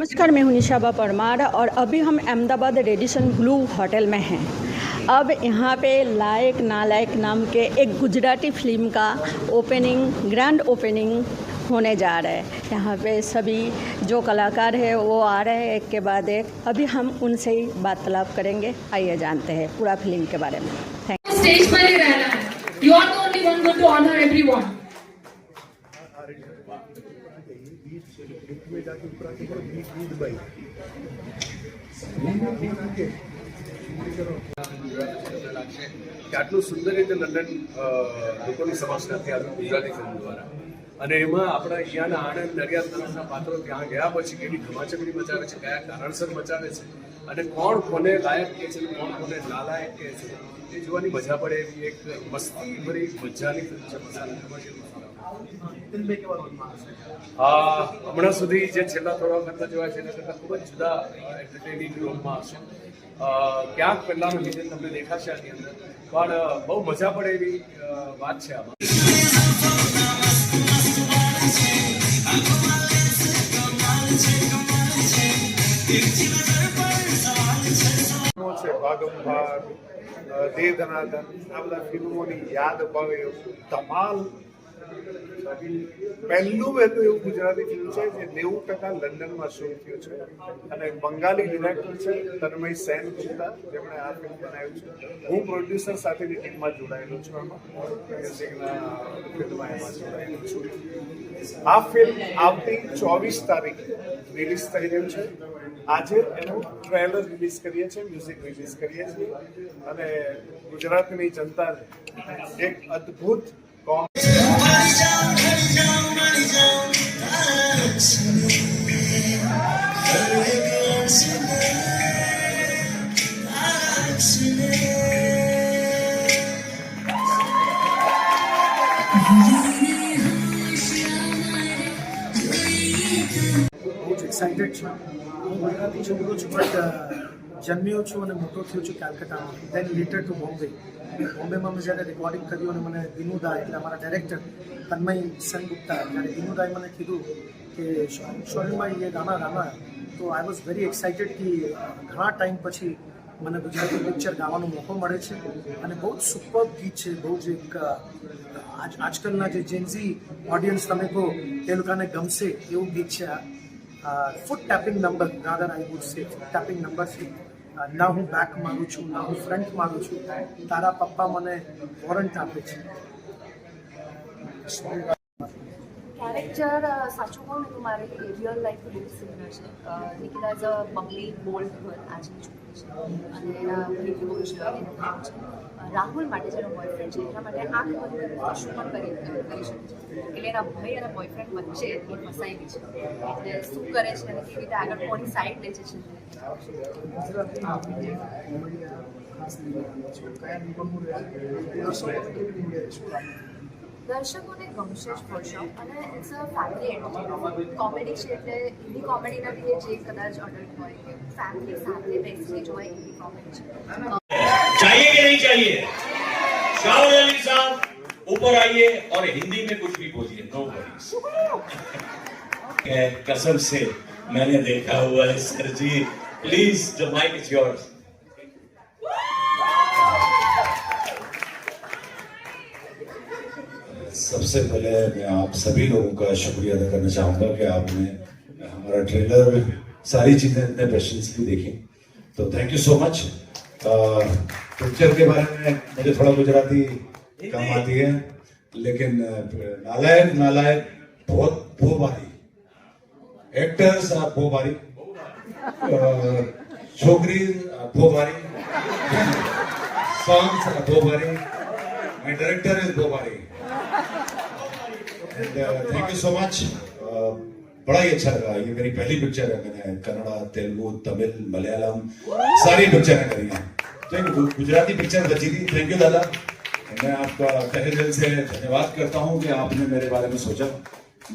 नमस्कार, मैं हूं निशाबा परमार और अभी हम अहमदाबाद रेडिसन ब्लू होटल में हैं। अब यहाँ पे लायक नालायक नाम के एक गुजराती फिल्म का ग्रैंड ओपनिंग होने जा रहा है। यहाँ पे सभी जो कलाकार हैं वो आ रहे हैं एक के बाद एक। अभी हम उनसे ही वार्तालाप करेंगे। आइए जानते हैं पूरा फिल्म के बारे में। स्टेज पर ही रहना है। You are the only one going to honor everyone. આટલું સુંદર રીતે લંડન લોકોની સમક્ષ નથી આવ્યું ગુજરાતી ફિલ્મ દ્વારા, અને એમાં આપણા અહીંયાના આણંદ નડિયાદ તરફના પાત્રો ત્યાં ગયા પછી કેવી ધમાચકડી મચાવે છે, કયા કારણસર મચાવે છે, અને કોણ કોને લાયક કહે છે કોણ કોને નાલાયક કહે છે, એ જોવાની મજા પડે એવી એક મસ્તી ભરી મજાની ફિલ્મ છે. હમણાં સુધી જે છેલ્લા થોડા વખતના જોયા છે એના કરતાં ખૂબ જ જુદા એન્ટરટેનિંગ રોલમાં હશે. ક્યાંક પહેલાંનું વિઝન તમને દેખાશે આની અંદર, પણ બહુ મજા પડે એવી વાત છે આમાં. ભાગમ દે ધનાધન આ બધા ફિલ્મોની યાદ અપાવે એવું ધમાલ પહેલું એવું ગુજરાતી ફિલ્મ છે જે 90% લંડનમાં શૂટ થયું છે, અને બંગાળી ડિરેક્ટર છે તન્મય સેન ગુપ્તા, જેમણે આ ફિલ્મ બનાવ્યું છે. હું પ્રોડ્યુસર સાથેની ટીમમાં જોડાયેલો છું, આમાં મ્યુઝિકના ફિલ્મમાં એમાં જોડાયેલો છું. આ ફિલ્મ આવતી 24 તારીખ રિલીઝ થઈ રહ્યું છે. આજે એનું ટ્રેલર રિલીઝ કરીએ છીએ, મ્યુઝિક રિલીઝ કરીએ છીએ, અને ગુજરાતની જનતાને એક અદ્ભુત એક્સાઇટેડ છું. હું ગુજરાતી છોકરો છું, બટ જન્મ્યો છું અને મોટો થયો છું કાલકટામાં, દેન લેટર ટુ બોમ્બે. બોમ્બેમાં મેં જ્યારે રેકોર્ડિંગ કર્યું અને મને દિનુદા એટલે અમારા ડાયરેક્ટર તન્મય સેનગુપ્તા, જ્યારે દિનુદાએ મને કીધું કે શોરીભાઈ એ ગાના ગાના, તો આઈ વોઝ વેરી એક્સાઇટેડ કે ઘણા ટાઈમ પછી મને ગુજરાતી પિક્ચર ગાવાનો મોકો મળે છે, અને બહુ જ સુપર ગીત છે. બહુ જ એક આજકાલના જે જેન્ઝી ઓડિયન્સ તમે કહો એ લોકોને ગમશે એવું ગીત છે. Foot tapping number, rather I would say foot tapping number છે. ના હું બેક મારું છું, ના હું ફ્રન્ટ મારું છું, તારા પપ્પા મને વોરંટ આપે છે. કેરેક્ટર સાચું કહું ને તો મારી રિયલ લાઈફ બહુ સિમિલર છે. Nikita as a bubbly bold girl આજની છોકરી છે, અને એના ભાઈથી બહુ જ લવ છે. રાહુલ માટે જેનો બોયફ્રેન્ડ છે એના માટે આંખ બંધ કરીને શું પણ કરી શકે છે, એટલે એના ભાઈ અને બોયફ્રેન્ડ વચ્ચે એ ફસાયેલી છે. એટલે શું કરે છે અને કેવી રીતે આગળ કોની સાઈડ લે છે. દર્શકોને ગમશે જ પડશે, અને it's a family entertainment comedy છે, એટલે એવી કોમેડી નથી કે જે કદાચ અડલ્ટ હોય કે ફેમિલી સાથે બેસીને જોવાય એવી કોમેડી છે. चाहिए कि नहीं चाहिए? शाहरुख अली साहब ऊपर आइए और हिंदी में कुछ भी बोलिए, नो वरीज. कसम से मैंने देखा हुआ है sir ji, please the mic is yours. सबसे पहले मैं आप सभी लोगों का शुक्रिया अदा करना चाहूंगा कि आपने हमारा ट्रेलर सारी चीजें इतने पेशेंसली देखी, तो thank you so much. Picture के बारे में मुझे थोड़ा गुजराती कम आती है, लेकिन नालायक नालायक बहुत भारी एक्टर्स आप बहुत भारी, छोकरी बहुत भारी, सॉन्ग्स बहुत भारी, माय डायरेक्टर इज बहुत भारी. Thank you so much. बड़ा ही अच्छा लगा. ये मेरी पहली पिक्चर है, मैंने कन्नड़ा, तेलुगु, तमिल, मलयालम सारी पिक्चरें करी हैं, तो गुजराती पिक्चर बची थी. थैंक यू दादा, मैं आपका तहे दिल से धन्यवाद करता हूं कि आपने मेरे बारे में सोचा.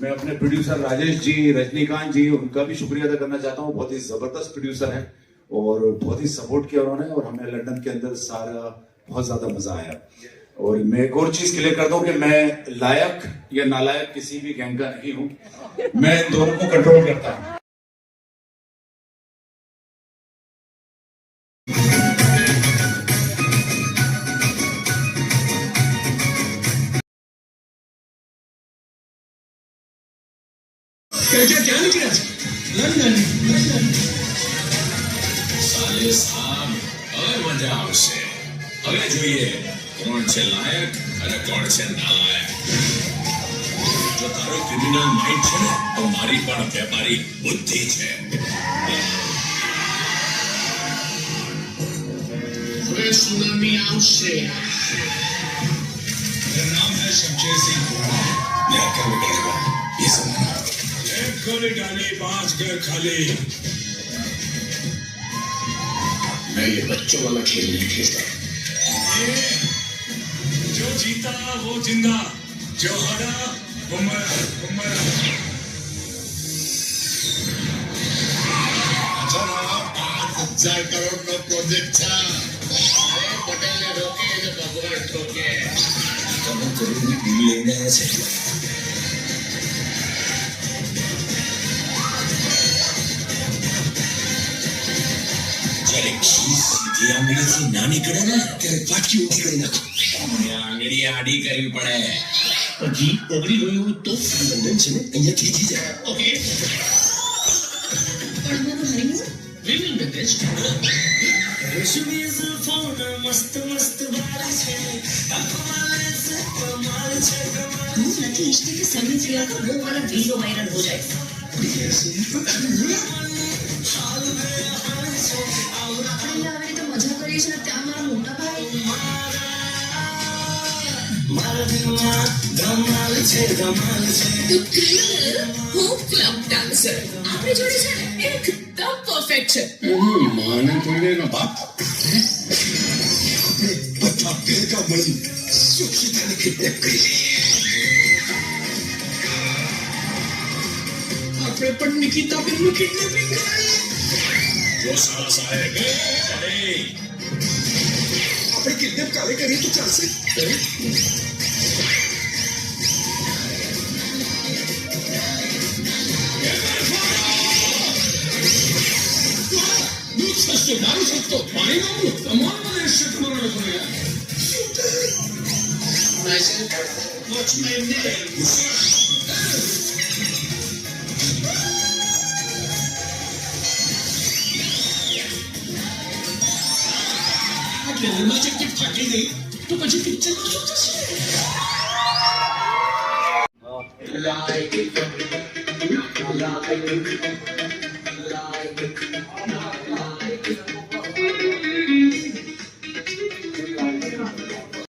मैं अपने प्रोड्यूसर राजेश जी, रजनीकांत जी, उनका भी शुक्रिया अदा करना चाहता हूं. बहुत ही जबरदस्त प्रोड्यूसर हैं और बहुत ही सपोर्ट किया उन्होंने, और हमें लंदन के अंदर सारा बहुत ज्यादा मजा आया. और मैं एक और चीज क्लियर कर दूं कि मैं लायक या नालायक किसी भी गैंग का नहीं हूं, मैं दोनों को कंट्रोल करता हूं. ક્યાં નીકળ્યા છે? લંડન. સાલે સાહેબ, હવે મજા આવશે. હવે જોઈએ કોણ છે લાયક અને કોણ છે નાલાયક. જો તારો ક્રિમિનલ માઇન્ડ છે ને, તો મારી પણ વેપારી બુદ્ધિ છે. હવે સુનામી આવશે. मेरा नाम है शमशेर सिंह. मेरा घर बिगड़ेगा ये जमाना. एक गोली डाली 5 घर खाली. मैं ये बच्चों वाला खेल नहीं खेलता. जो जीता वो जिंदा, जो हारा वो मरा. अच्छा 5,000 करोड़ નો પ્રોજેક્ટ છે. અરે પટેલ ને રોકે તો ભગવાન ઠોકે. તમે કરોડની ડીલ લઈને આવ્યા છે. જ્યારે ખીસ સીધી આંગળીથી ના નીકળે ને, ત્યારે પાટકી ઊંધી કરી નાખો. મને આંગળી આડી કરવી પડે. હજી ઓગળી ગયું હોય તો લંડન છે ને અહીંયા ખીચી જાય. ઓકે પણ હરીમું વિલ મેનેજ. હું નથી ઈચ્છતી કે સभी प्रिया का वो वाला वीडियो वायरल हो जाए. આપણે આવી રીતે મજા કરીએ છીએ ત્યાં મારા મોટા ભાઈ હું ક્લબ ડાન્સર. આપણી જોડે છે ને એકદમ પરફેક્ટ છે. માને થોડી એનો બાપ બધા ભેગા મળી સુખીતાને કિડનેપ કરી લઈએ. આપણે પણ નિકિતા બેનનું કિડનેપિંગ કરાવીએ. જો સાલા સાહેબ આપણે કિડનેપ કાલે કરીએ તો ચાલશે. દૂધ સસ્તો, દારૂ સસ્તો, પાણી મોંઘું. તમારું મને શક મારો લખો યાર. What's my name? ટ્રેલરમાં જેટલી ફાટી ગઈ તો પછી પિક્ચરમાં શું થશે? like